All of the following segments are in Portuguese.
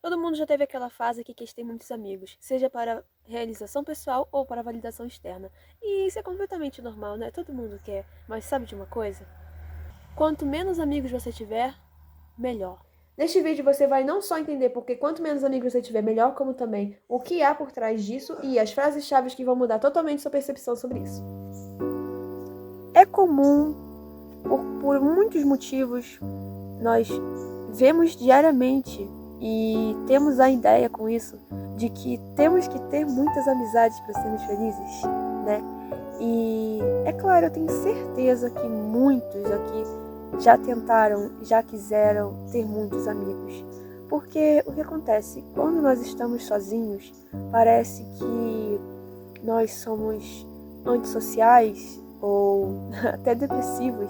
Todo mundo já teve aquela fase que quis ter muitos amigos, seja para realização pessoal ou para validação externa. E isso é completamente normal, né? Todo mundo quer. Mas sabe de uma coisa? Quanto menos amigos você tiver, melhor. Neste vídeo você vai não só entender porque quanto menos amigos você tiver, melhor, como também o que há por trás disso e as frases-chave que vão mudar totalmente sua percepção sobre isso. É comum, por muitos motivos, nós vemos diariamente e temos a ideia com isso de que temos que ter muitas amizades para sermos felizes, né? E é claro, eu tenho certeza que muitos aqui já tentaram, já quiseram ter muitos amigos. Porque o que acontece? Quando nós estamos sozinhos, parece que nós somos antissociais ou até depressivos.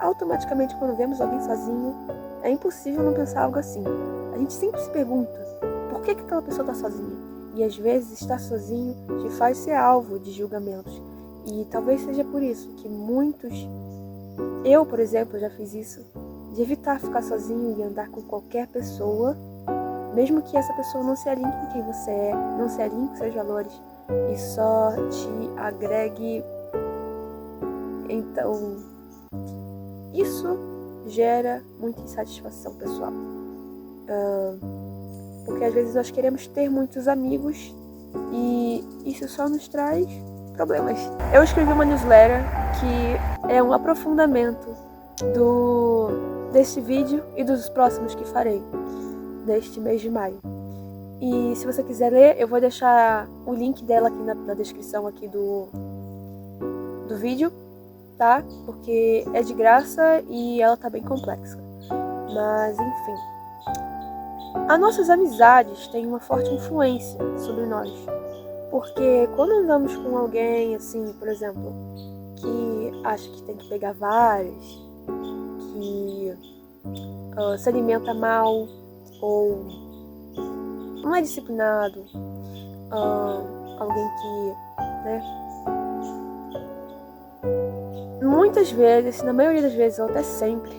Automaticamente, quando vemos alguém sozinho, é impossível não pensar algo assim. A gente sempre se pergunta, por que aquela pessoa está sozinha? E às vezes estar sozinho te faz ser alvo de julgamentos. E talvez seja por isso que muitos, eu, por exemplo, já fiz isso, de evitar ficar sozinho e andar com qualquer pessoa, mesmo que essa pessoa não se alinhe com quem você é, não se alinhe com seus valores e só te agregue. Então, isso gera muita insatisfação pessoal. Porque às vezes nós queremos ter muitos amigos e isso só nos traz problemas. Eu escrevi uma newsletter que é um aprofundamento deste vídeo e dos próximos que farei neste mês de maio. E se você quiser ler, eu vou deixar o link dela aqui na descrição aqui do vídeo, tá? Porque é de graça e ela tá bem complexa. Mas enfim, as nossas amizades têm uma forte influência sobre nós. Porque quando andamos com alguém, assim, por exemplo, que acha que tem que pegar várias, que se alimenta mal, ou não é disciplinado, alguém que, né, muitas vezes, na maioria das vezes, ou até sempre,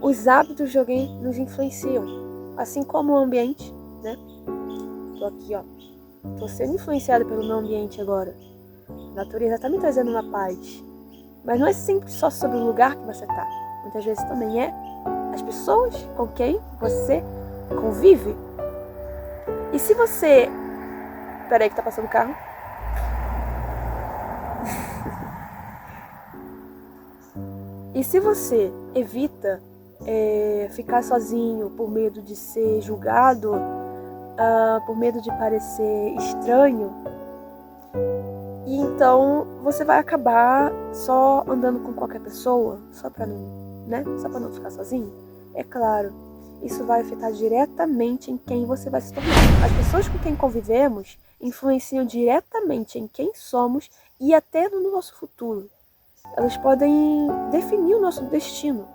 os hábitos de alguém nos influenciam, assim como o ambiente, né? Tô aqui, ó. Tô sendo influenciada pelo meu ambiente agora. A natureza tá me trazendo uma paz. Mas não é sempre só sobre o lugar que você tá. Muitas vezes também é as pessoas com quem você convive. E se você... Peraí que tá passando o carro. E se você evita ficar sozinho por medo de ser julgado, por medo de parecer estranho, e então você vai acabar só andando com qualquer pessoa, só para não ficar sozinho. É claro, isso vai afetar diretamente em quem você vai se tornar. As pessoas com quem convivemos influenciam diretamente em quem somos e até no nosso futuro. Elas podem definir o nosso destino.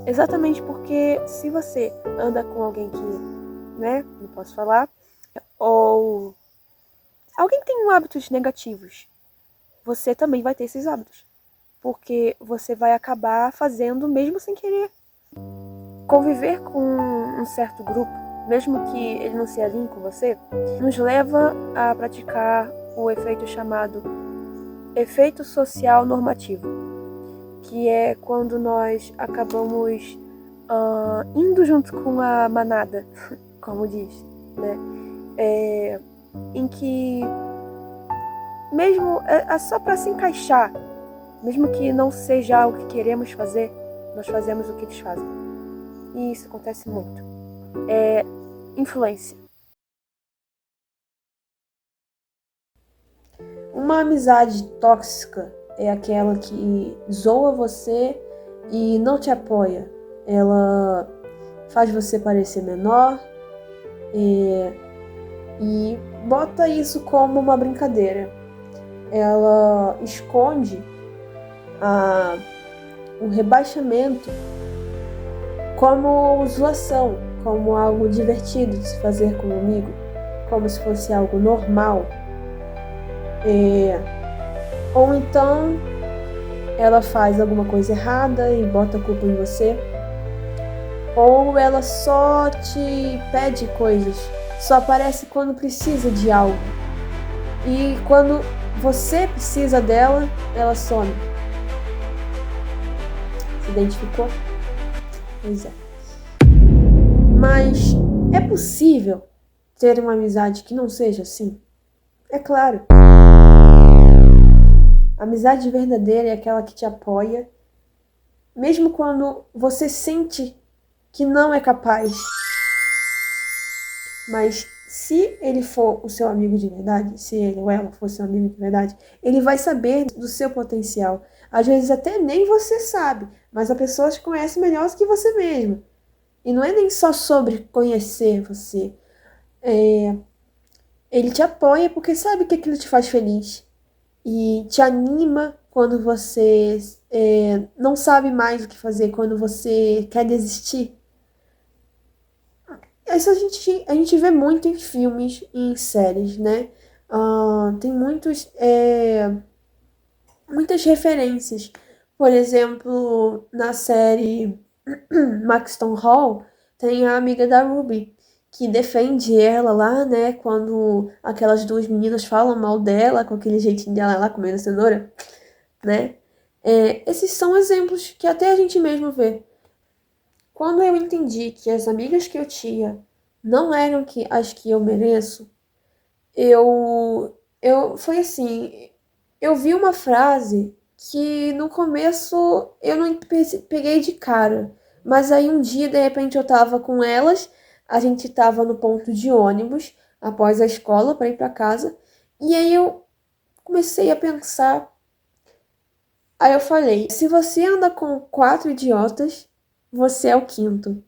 Exatamente porque se você anda com alguém que, não posso falar, ou alguém que tem hábitos negativos, você também vai ter esses hábitos. Porque você vai acabar fazendo mesmo sem querer. Conviver com um certo grupo, mesmo que ele não se alinhe com você, nos leva a praticar o efeito chamado efeito social normativo, que é quando nós acabamos indo junto com a manada, como diz, né? Em que mesmo é só para se encaixar, mesmo que não seja algo que queremos fazer, nós fazemos o que eles fazem. E isso acontece muito. Influência. Uma amizade tóxica é aquela que zoa você e não te apoia. Ela faz você parecer menor e bota isso como uma brincadeira. Ela esconde o rebaixamento como zoação, como algo divertido de se fazer com um amigo, como se fosse algo normal. Ou então ela faz alguma coisa errada e bota a culpa em você. Ou ela só te pede coisas, só aparece quando precisa de algo. E quando você precisa dela, ela some. Se identificou? Pois é. Mas é possível ter uma amizade que não seja assim? É claro. A amizade verdadeira é aquela que te apoia, mesmo quando você sente que não é capaz. Mas se ele for o seu amigo de verdade, se ele ou ela for seu amigo de verdade, ele vai saber do seu potencial. Às vezes até nem você sabe, mas a pessoa te conhece melhor do que você mesmo. E não é nem só sobre conhecer você. Ele te apoia porque sabe que aquilo te faz feliz. E te anima quando você não sabe mais o que fazer, quando você quer desistir. Isso a gente vê muito em filmes e em séries, né? Tem muitas referências. Por exemplo, na série Maxton Hall, tem a amiga da Ruby, que defende ela lá, né? Quando aquelas duas meninas falam mal dela, com aquele jeitinho dela lá comendo cenoura, né? Esses são exemplos que até a gente mesmo vê. Quando eu entendi que as amigas que eu tinha não eram as que eu mereço, foi assim, eu vi uma frase que no começo eu não peguei de cara, mas aí um dia, de repente, eu tava com elas, a gente tava no ponto de ônibus, após a escola, para ir para casa, e aí eu comecei a pensar, aí eu falei, se você anda com 4 idiotas, você é o quinto.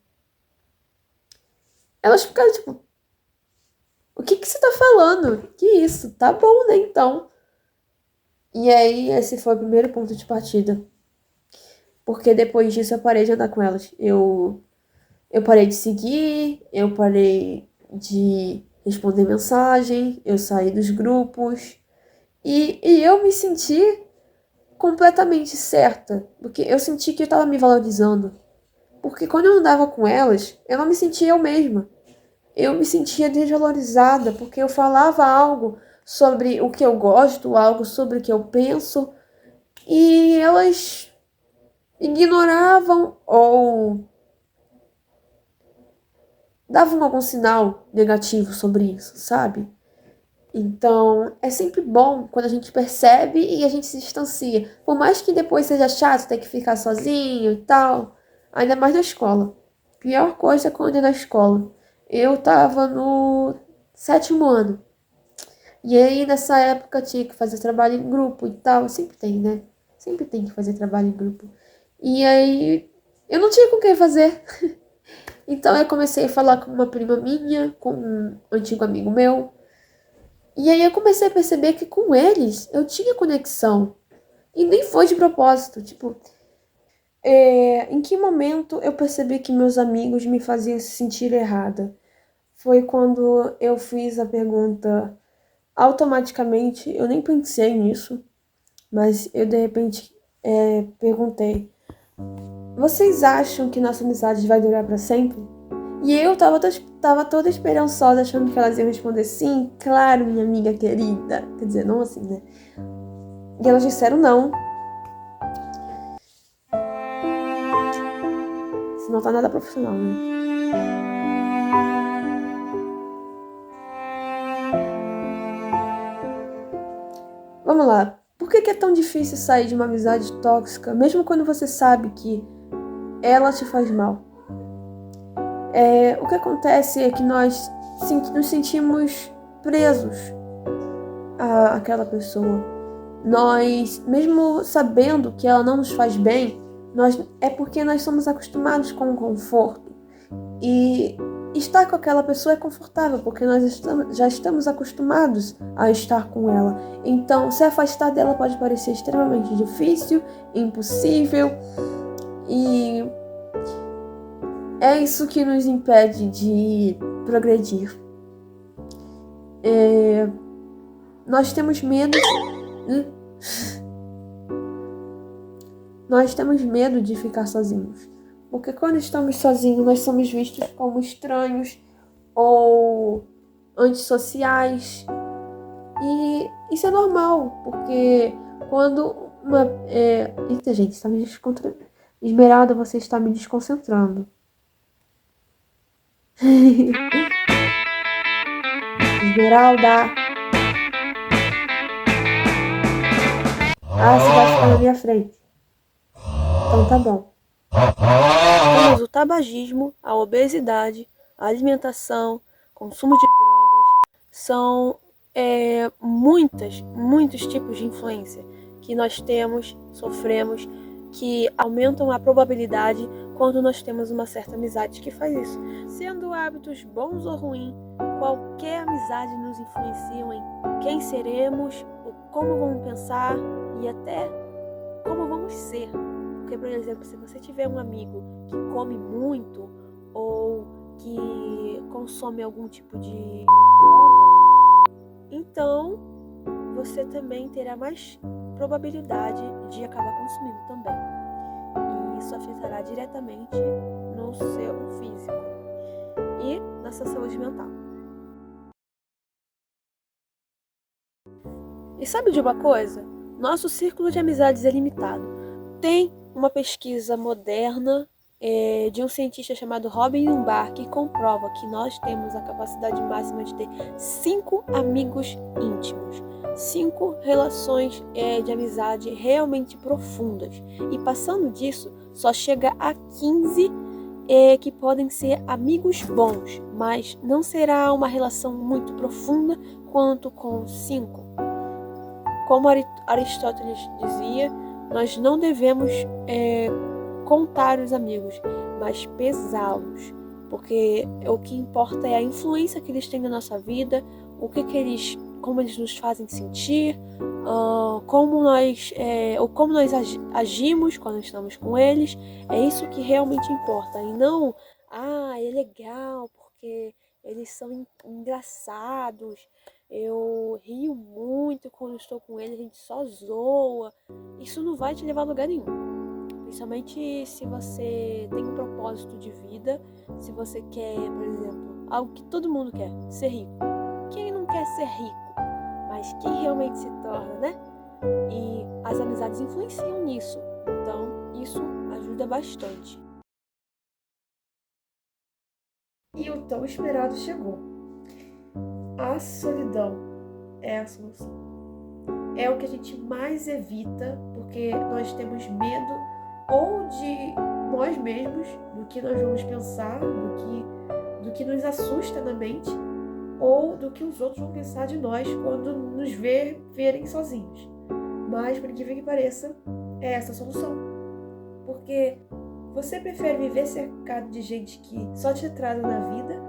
Elas ficaram tipo, o que você tá falando? Que isso? Tá bom, né, então. E aí, esse foi o primeiro ponto de partida. Porque depois disso eu parei de andar com elas. Eu parei de seguir, eu parei de responder mensagem, eu saí dos grupos. E eu me senti completamente certa. Porque eu senti que eu tava me valorizando. Porque quando eu andava com elas, eu não me sentia eu mesma. Eu me sentia desvalorizada porque eu falava algo sobre o que eu gosto, algo sobre o que eu penso, e elas ignoravam ou davam algum sinal negativo sobre isso, sabe? Então, é sempre bom quando a gente percebe e a gente se distancia. Por mais que depois seja chato ter que ficar sozinho e tal, ainda mais na escola. Pior coisa é quando é na escola. Eu tava no 7º ano. E aí, nessa época, tinha que fazer trabalho em grupo e tal. Sempre tem, né? Sempre tem que fazer trabalho em grupo. E aí, eu não tinha com quem fazer. Então, eu comecei a falar com uma prima minha, com um antigo amigo meu. E aí, eu comecei a perceber que com eles, eu tinha conexão. E nem foi de propósito. Tipo, em que momento eu percebi que meus amigos me faziam se sentir errada? Foi quando eu fiz a pergunta automaticamente, eu nem pensei nisso, mas eu de repente perguntei: vocês acham que nossa amizade vai durar para sempre? E eu tava toda esperançosa, achando que elas iam responder sim, claro, minha amiga querida. Quer dizer, não assim, né? E elas disseram não. Isso não tá nada profissional, né? Vamos lá. Por que é tão difícil sair de uma amizade tóxica, mesmo quando você sabe que ela te faz mal? O que acontece é que nós nos sentimos presos àquela pessoa. Nós, mesmo sabendo que ela não nos faz bem, é porque nós somos acostumados com o conforto. E estar com aquela pessoa é confortável, porque nós já estamos acostumados a estar com ela. Então, se afastar dela pode parecer extremamente difícil, impossível, e é isso que nos impede de progredir. Nós temos medo. Nós temos medo de ficar sozinhos. Porque quando estamos sozinhos, nós somos vistos como estranhos ou antissociais. E isso é normal, porque quando uma... Eita, gente, está me desconcentrando. Esmeralda, você está me desconcentrando. Esmeralda! Ah, você vai ficar na minha frente. Então tá bom. Temos o tabagismo, a obesidade, a alimentação, consumo de drogas. São muitos tipos de influência que nós temos, sofremos, que aumentam a probabilidade quando nós temos uma certa amizade que faz isso. Sendo hábitos bons ou ruins, qualquer amizade nos influencia em quem seremos, como vamos pensar e até como vamos ser. Porque, por exemplo, se você tiver um amigo que come muito ou que consome algum tipo de droga, então você também terá mais probabilidade de acabar consumindo também. E isso afetará diretamente no seu físico e na sua saúde mental. E sabe de uma coisa? Nosso círculo de amizades é limitado. Tem uma pesquisa moderna de um cientista chamado Robin Umbar que comprova que nós temos a capacidade máxima de ter 5 amigos íntimos, 5 relações de amizade realmente profundas. E passando disso, só chega a 15 que podem ser amigos bons, mas não será uma relação muito profunda quanto com 5. Como Aristóteles dizia, nós não devemos contar os amigos, mas pesá-los, porque o que importa é a influência que eles têm na nossa vida, como eles nos fazem sentir, como nós agimos quando estamos com eles. É isso que realmente importa, e não, é legal porque eles são engraçados, eu rio muito quando estou com eles, a gente só zoa. Isso não vai te levar a lugar nenhum. Principalmente se você tem um propósito de vida, se você quer, por exemplo, algo que todo mundo quer, ser rico. Quem não quer ser rico? Mas quem realmente se torna, né? E as amizades influenciam nisso. Então, isso ajuda bastante. E o tão esperado chegou. A solidão é a solução. É o que a gente mais evita, porque nós temos medo ou de nós mesmos, do que nós vamos pensar, do que nos assusta na mente, ou do que os outros vão pensar de nós quando nos verem sozinhos. Mas, por incrível que pareça, é essa a solução. Porque você prefere viver cercado de gente que só te atrasa na vida,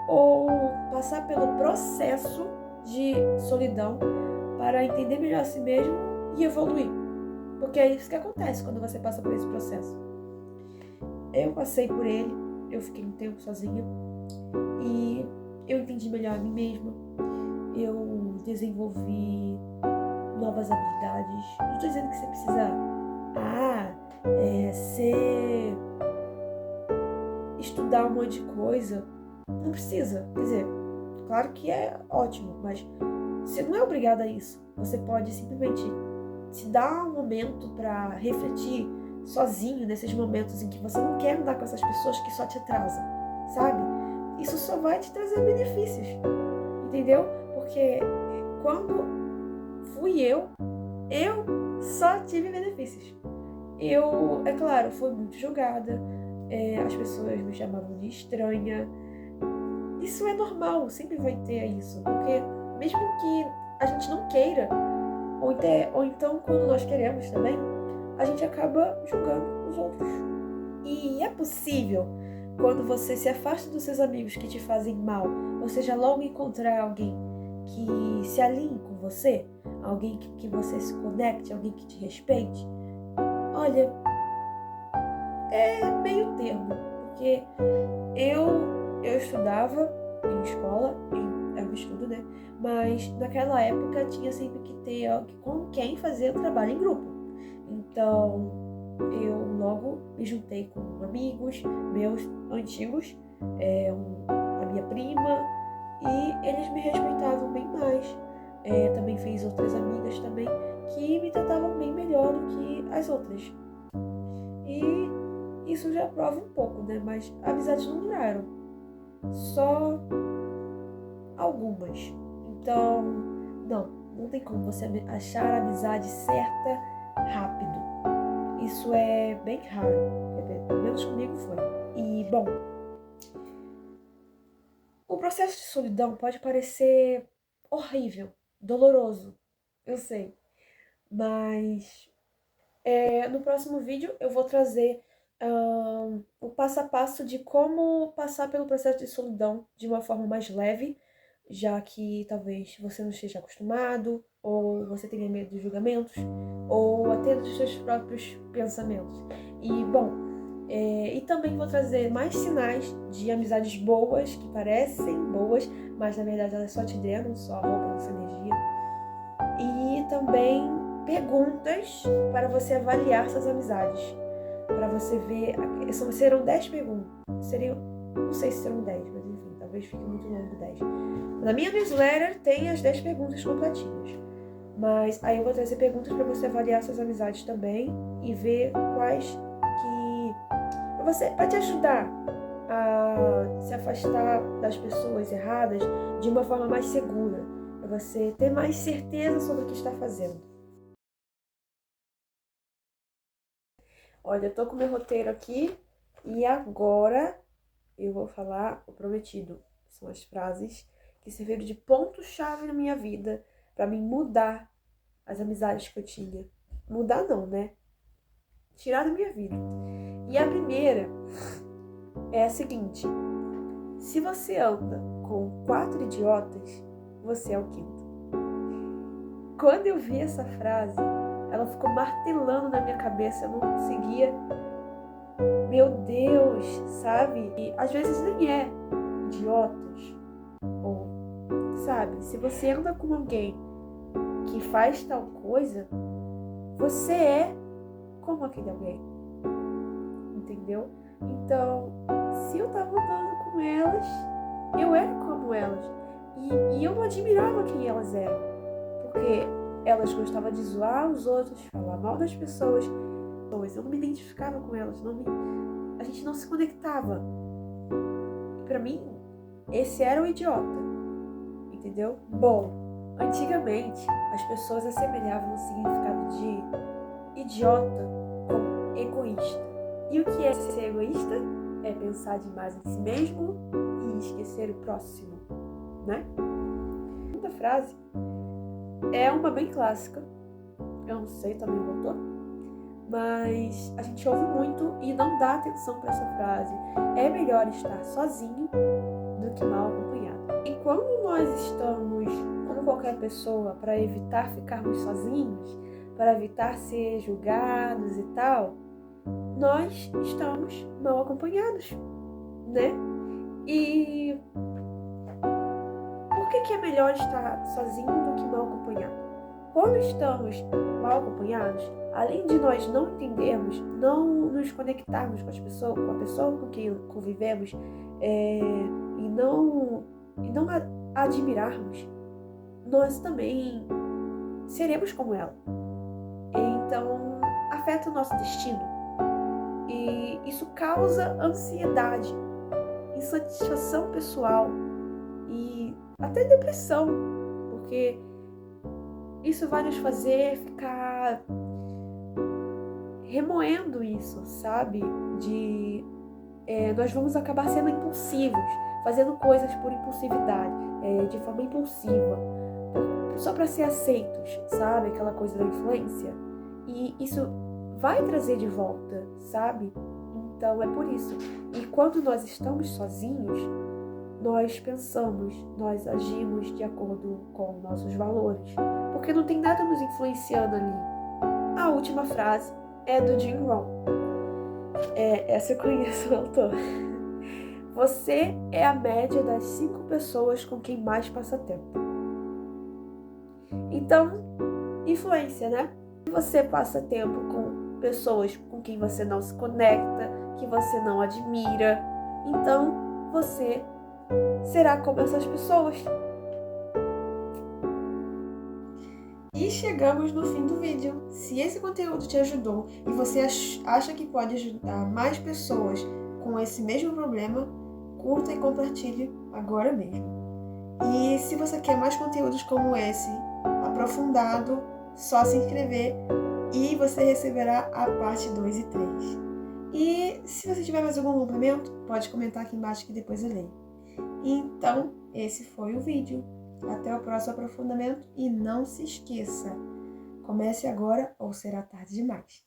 ou passar pelo processo de solidão para entender melhor a si mesmo e evoluir? Porque é isso que acontece quando você passa por esse processo. Eu passei por ele, eu fiquei um tempo sozinha e eu entendi melhor a mim mesma, eu desenvolvi novas habilidades. Não estou dizendo que você precisa estudar um monte de coisa. Não precisa. Quer dizer, claro que é ótimo, mas você não é obrigado a isso. Você pode simplesmente se dar um momento para refletir sozinho nesses momentos em que você não quer andar com essas pessoas que só te atrasam, sabe? Isso só vai te trazer benefícios, entendeu? Porque quando fui eu só tive benefícios. É claro, fui muito julgada, as pessoas me chamavam de estranha. Isso é normal, sempre vai ter isso, porque mesmo que a gente não queira, ou então quando nós queremos também, a gente acaba julgando os outros. E é possível, quando você se afasta dos seus amigos que te fazem mal, você já logo encontrar alguém que se alinhe com você, alguém que você se conecte, alguém que te respeite. Olha, é meio termo, porque eu estudava em escola, eu estudo, né? Mas naquela época tinha sempre que ter com quem fazer o trabalho em grupo. Então, eu logo me juntei com amigos meus antigos, a minha prima, e eles me respeitavam bem mais. Também fiz outras amigas também que me tratavam bem melhor do que as outras. E isso já prova um pouco, né? Mas amizades não duraram. Só algumas. Então, não tem como você achar a amizade certa rápido. Isso é bem raro. Pelo menos comigo foi. E, bom, o processo de solidão pode parecer horrível, doloroso, eu sei. Mas no próximo vídeo eu vou trazer o passo a passo de como passar pelo processo de solidão de uma forma mais leve, já que talvez você não esteja acostumado, ou você tenha medo de julgamentos, ou até dos seus próprios pensamentos. E, bom, e também vou trazer mais sinais de amizades boas, que parecem boas, mas na verdade elas só te drenam, só roubam sua energia. E também perguntas para você avaliar suas amizades. Para você ver. Serão 10 perguntas. Não sei se serão 10, mas enfim, talvez fique muito longo 10. Na minha newsletter tem as 10 perguntas completinhas. Mas aí eu vou trazer perguntas para você avaliar suas amizades também e ver quais que. Para te ajudar a se afastar das pessoas erradas de uma forma mais segura. Para você ter mais certeza sobre o que está fazendo. Olha, eu tô com meu roteiro aqui e agora eu vou falar o prometido. São as frases que serviram de ponto-chave na minha vida para mim mudar as amizades que eu tinha. Mudar não, né? Tirar da minha vida. E a primeira é a seguinte: se você anda com 4 idiotas, você é o quinto. Quando eu vi essa frase, ela ficou martelando na minha cabeça, eu não conseguia. Meu Deus, sabe? E às vezes nem é idiotas. Ou, sabe, se você anda com alguém que faz tal coisa, você é como aquele alguém. Entendeu? Então, se eu tava andando com elas, eu era como elas. E eu não admirava quem elas eram. Porque elas gostavam de zoar os outros, falar mal das pessoas. Eu não me identificava com elas, a gente não se conectava. E pra mim, esse era o idiota. Entendeu? Bom, antigamente, as pessoas assemelhavam o significado de idiota com egoísta. E o que é ser egoísta? É pensar demais em si mesmo e esquecer o próximo, né? A segunda frase é uma bem clássica. Eu não sei também o autor, mas a gente ouve muito e não dá atenção para essa frase. É melhor estar sozinho do que mal acompanhado. E quando nós estamos com qualquer pessoa para evitar ficarmos sozinhos, para evitar ser julgados e tal, nós estamos mal acompanhados, né? E por que é melhor estar sozinho do que mal acompanhado? Quando estamos mal acompanhados, além de nós não entendermos, não nos conectarmos com a pessoa com quem convivemos e não admirarmos, nós também seremos como ela. Então, afeta o nosso destino. E isso causa ansiedade, insatisfação pessoal e até depressão, porque isso vai nos fazer ficar remoendo isso, sabe? Nós vamos acabar sendo impulsivos, fazendo coisas por impulsividade, de forma impulsiva, só para ser aceitos, sabe? Aquela coisa da influência. E isso vai trazer de volta, sabe? Então é por isso. E quando nós estamos sozinhos, nós pensamos, nós agimos de acordo com nossos valores, porque não tem nada nos influenciando ali. A última frase é do Jim Rohn. Essa eu conheço o autor. Você é a média das 5 pessoas com quem mais passa tempo. Então, influência, né? Se você passa tempo com pessoas com quem você não se conecta, que você não admira. Então, você será como essas pessoas. E chegamos no fim do vídeo. Se esse conteúdo te ajudou e você acha que pode ajudar mais pessoas com esse mesmo problema, curta e compartilhe agora mesmo. E se você quer mais conteúdos como esse, aprofundado, só se inscrever e você receberá a parte 2 e 3. E se você tiver mais algum complemento, pode comentar aqui embaixo que depois eu leio. Então, esse foi o vídeo. Até o próximo aprofundamento e não se esqueça, comece agora ou será tarde demais.